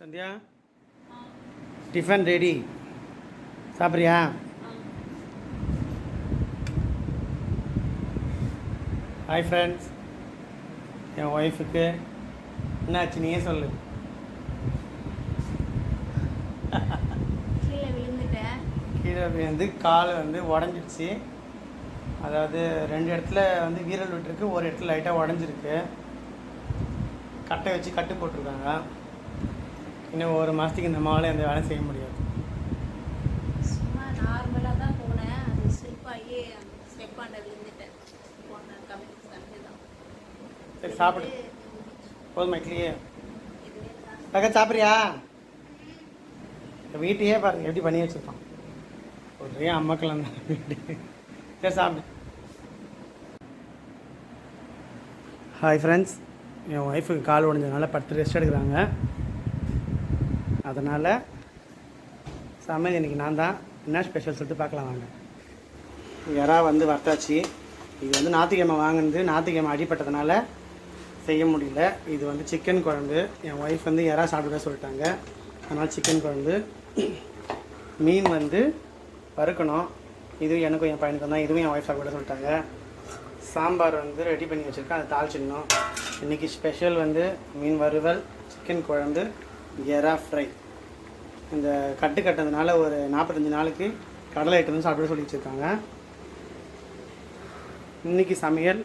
Sandhya tiffin ready சாப்பிட்றியா? Hi friends, என் ஒய்ஃபுக்கு என்னாச்சு நீயே சொல்லு. கீழே விழுந்து கால் உடஞ்சிடுச்சு. அதாவது 2 இடத்துல வீரல் விட்டுருக்கு, ஒரு இடத்துல லைட்டாக உடஞ்சிருக்கு. கட்டை வச்சு கட்டு போட்டிருக்காங்க. இன்னும் 1 மாதத்துக்கு இந்த மாவில் எந்த வேலையும் செய்ய முடியாது. சும்மா நார்மலாக தான் போனேன், அது ஸ்லிப் ஆகி ஸ்டெப் ஆண்ட விழுந்துட்டேன். சரி சாப்பிடு, போதுமா இட்லியே? பக்கம் சாப்பிட்றியா? வீட்டையே பாருங்க எப்படி பண்ணி வச்சுருப்பான். ஒரே அம்மாக்கெல்லாம் தான் வீட்டு. சரி சாப்பிடு. ஹாய் ஃப்ரெண்ட்ஸ், என் ஒய்ஃபுக்கு கால் உடஞ்சதுனால படுத்து ரெஸ்ட் எடுக்கிறாங்க. அதனால் சமையல் இன்றைக்கி நான் தான். என்ன ஸ்பெஷல் சொல்லிட்டு பார்க்கலாம் வாங்க. இறா வறுத்தாச்சு. இது ஞாயிற்றுக்கிழமை வாங்கினது, ஞாயிற்றுக்கிழமை அடிப்பட்டதுனால செய்ய முடியல. இது சிக்கன் குழம்பு. என் ஒய்ஃப் இறா சாப்பிட சொல்லிட்டாங்க, அதனால் சிக்கன் குழம்பு. மீன் வறுக்கணும். இது எனக்கும் என் பையனுக்கும் தான். இதுவும் என் ஒய்ஃப் சாப்பிட சொல்லிட்டாங்க. சாம்பார் ரெடி பண்ணி வச்சுருக்கேன், அதை தாளிச்சிடணும். இன்றைக்கி ஸ்பெஷல் மீன் வறுவல், சிக்கன் குழம்பு, எறா ஃப்ரை. இந்த கட்டு கட்டுறதுனால ஒரு 45 நாளுக்கு கடலை ஐட்டம் சாப்பிட சொல்லி வச்சுருக்காங்க. இன்றைக்கி சமையல்